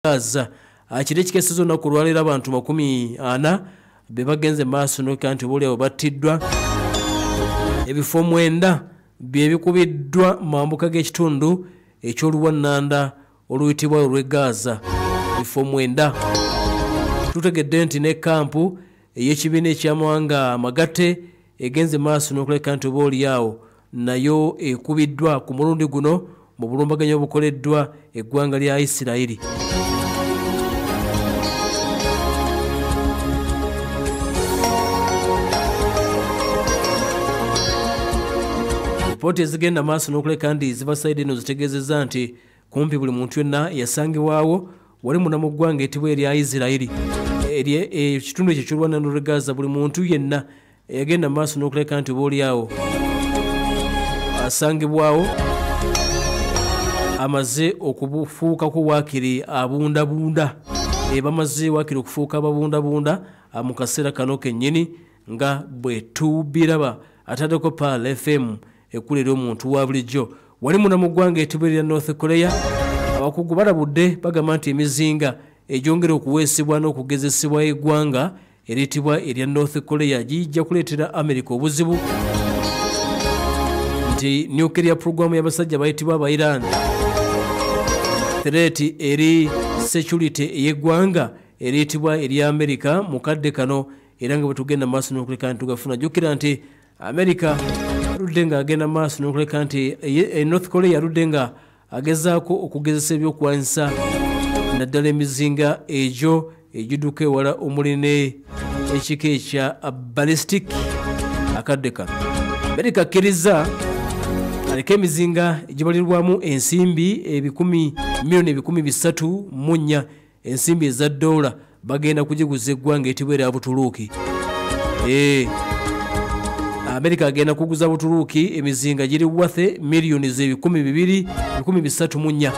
Gaza akire kikesezo na kulwalira abantu 40 bebagenze maaso n'okanti bole battiddwa ebifo 9 byebikubiddwa mambuka g'ekitundu eky'oluwannanda oluyitibwa olw'e Gaza ebifo 9 tutegedde nti ne kampu ey'ekibiina eky'amawanga amagatte egenze maaso n'okuleka nti boli yawo nayo ekubiddwa ku mulundi guno mu bulumbaganyo obukoleddwa eggwanga lya Isirayiri. Ripoti ezigenda maaso n'okuleka nti zibasaidi eno zitegeezezza nti kumpi buli muntu yenna yasangibwawo wali muna mu ggwanga etibwa erya Isirayiri ekitundu ekyo ky'oluwannanda olw'e Gaza buli muntu yenna yagenda maaso n'okuleka nti boolyawo asangibwawo amaze okufuukako waakiri abundabunda bamaze waakiri okufuuka ababundabunda mu kaseera kano kennyini nga bwe tubiraba ataddeko Pal FM ekulira omuntu wa bulijjo wali muna mu ggwanga etibwa erya North Korea abakugu balabudde bagamba nti emizinga egyongera okuweesebwa n'okugezesebwa eggwanga eritibwa erya North Korea gijja kuleetera America obuzibu nti nuclear program y'abasajja bayitibwa aba Iran threat eri security ey'eggwanga eritibwa erya America mu kadde kano era nga bwe tugenda maaso n'okuleka nti tugafuna jjukira nti America aludde nga agenda maaso n'okuleka nti North Korea aludde nga agezaako okugezesa ebyokulwanyisa naddala emizinga egyo egiduka ewala omulene ekika ekya ballistic akadde kano. America akkiriza aleka emizinga egibalirwamu ensimbi miliyoni 304 ensimbi eza dola bagenda kugiguza eggwanga etibwa erya Butuluuki. America agenda kuguza Butuluuki emizinga giri wathe miliyoni 234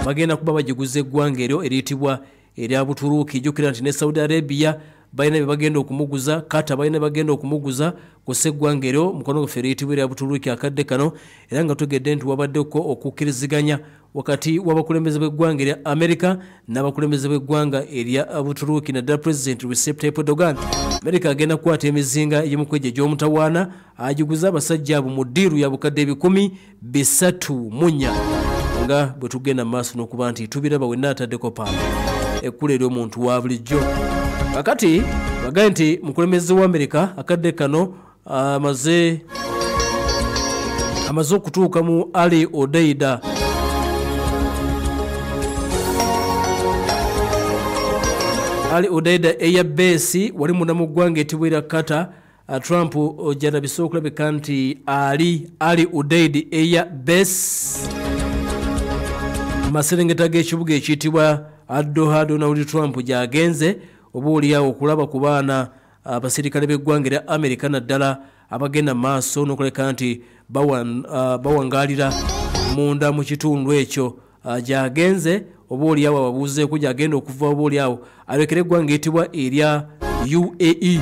bagenda kuba bagiguza eggwanga eryo eritibwa erya Butuluuki. Jjukira nti ne Saudi Arabia balina bye bagenda okumuguza, Qatar balina bagenda okumuguza kussa eggwanga eryo mukono gaffe eritibwa erya Butuluuki akadde kano era nga tugedde nti wabaddeko okukkiriziganya wakati w'abakulembeze b'eggwanga erya America n'abakulembeze b'eggwanga erya Butuluuki naddala President Recep Tayyip Erdogan. America agenda kukwata emizinga egimu ku egyo egy'omutawaana agiguza abasajja abo mu ddiiru ya bukadde 304 nga bwe tugenda maaso n'okuba nti tubiraba wenna ataddeko Pal ekkulera omuntu wa bulijjo. Kakati bagaye nti mukulembeze wa America akadde kano amaze okutuuka mu Ali Odeida eya besi wali munda mu ggwanga etibwa erya Qatar. Trump ojjarabise okulabika nti Ali Odeida eya besi maserengeta g'ekibuga ekiyitibwa Doha Donald Trump gyagenze oba oliawo okulaba ku baana abasirikale b'eggwanga erya America naddala abagenda maaso n'okuleka nti bawangaalira munda mu kitundu ekyo gyagenze oba oliawo ababuuzeeko gyagenda okuva oba oliawo alekera eggwanga etibwa erya UAE.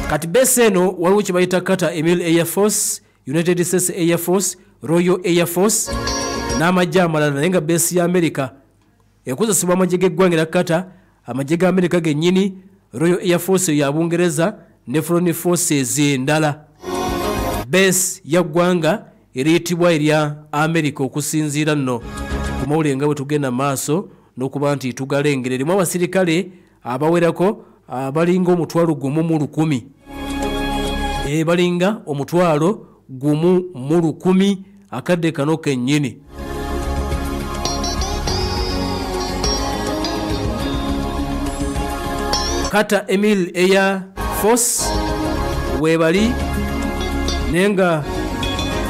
Kati besi eno waliwo kye bayita Qatar Emil Air Force, United States Air Force, Royal Air Force n'amajje amalala naye nga besi ya America ekozesebwa amajje g'eggwanga erya Qatar, amajje ga America gennyini, Royal Air Force ya Bungereza ne Foreign Forces endala. Besi ya ggwanga eriyitibwa erya America okusinziira nno ku mawulire nga bwe tugenda maaso n'okuba nti tugalengera erimu abasirikale abawerako balinga 1,100 balinga 1,100 akadde kano kennyini. Qatar Emil Air Force webali nenga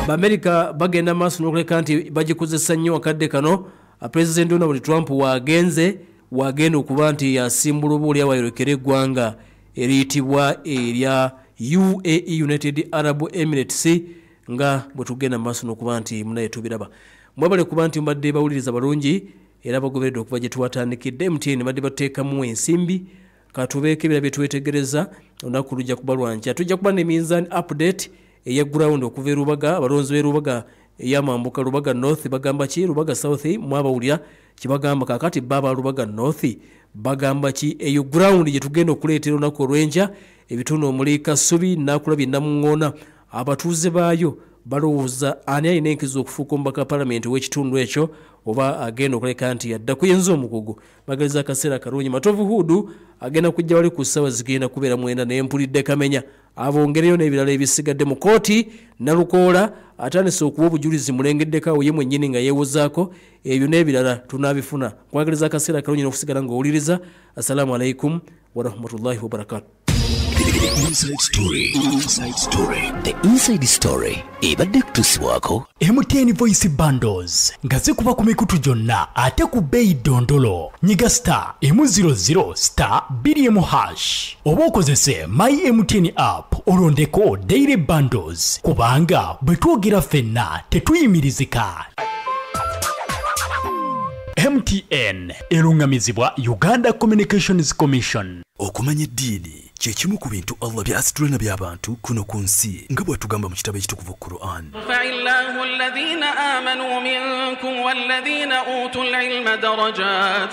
America bagenda maaso n'okuleka nti bagikozesa nnyo akadde kano. President Donald Trump wagenda okuba nti yasimbula oba oliawo ayolekera eggwanga eriyitibwa erya UAE, United Arab Emirates, nga bwe tugenda maaso n'okuba nti munaye tubiraba. Mwebale kuba nti mbadde bawuliriza balungi era bagoberedde okuva gye tuwatandikidde. MTN badde bateekamu ensimbi katubeeko ebira bye twetegereza olunaku lujja kuba lwankya. Tujja kuba ne Minzani update eya ground okuva e Rubaga, abalonzi b'e Rubaga eyamambuka Lubaga North bagamba ki, Lubaga South mwabawulira kibagamba kakati baba Lubaga North bagamba ki, eyo ground gye tugenda okuleetera olunaku olw'enkya ebitundu omuli Kasubi Nakulabye Namuŋŋoona abatuuze baayo balowooza ani alina enkizo okufuuka omubaka palamenti w'ekitundu ekyo oba agenda okuleka nti yadda kuyenza omugogo. Bagaliza akaseera kalungi Matovu Hudu agenda kujja wali ku ssaawa zigenda kubeera 9 n'empulidde Kamenya abongereyo n'ebirala ebisigadde mu kooti Nalukoola atandise okuwa obujulizi mulengeddeko ye mwennyini nga yeewozaako ebyo n'ebirala tunaabifuna. Kwagaliza akaseera kalungi n'okusigala ng'owuliriza. Assalamu alaikum wa rahmatullahi wa barakatuh. Inside Story. Inside Story. The Inside Story. Ebadde kutusibwako MTN Voice Bundles nga zikuba ku mikutu gyonna ate ku bbeeyi ddondolo. Nyiga *100*2 oba okozese My MTN app olondeko daily bundles kubanga bwe twogera ffenna tetuyimirizika. MTN erungamizibwa Uganda Communications Commission. Okumanya eddiini kye kimu ku bintu Allah by'asitula by'abantu kuno ku nsi nga bw'atugamba mu kitabo ekitukuvu Quran. Fa'illahu alladhina amanu minkum walladhina utul ilma darajat.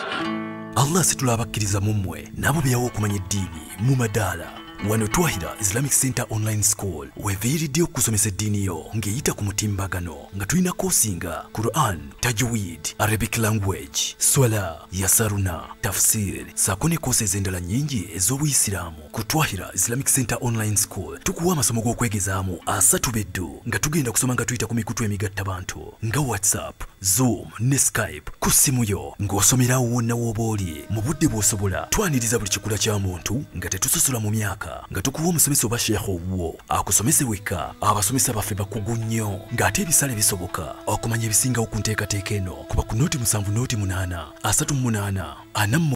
Allah asitula abakkiriza mu mmwe nabo byawo okumanya eddiini mu madaala. Wano Twahira Islamic Center Online School weviiridde okusomesa eddiini yo ng'eyita ku mutimbagano nga tulina koosinga Quran, Tajweed, Arabic Language, Swala, Yasaruna, Tafsir, saako ne koosi ez'endala nnyingi ez'Obuyisiraamu. Ku Twahira Islamic Center Online School tukuwa amasomo g'okwegezaamu asatu beddu nga tugenda kusoma nga tuyita ku mikutu emigattabantu nga WhatsApp, Zoom ne Skype ku ssimu yo ng'osomerawo wonna w'oba oli mu budde bw'osobola. Twaniriza buli kikula kya muntu nga tetusosola mu myaka nga tukuwa omusomesa oba sheekh owwo akusomese wekka. Abasomesa baffe bakugu nnyo ng'ate ebisale bisoboka okumanya ebisingawo ku nteekateeka eno kuba ku nooti 7 nooti 8 38 40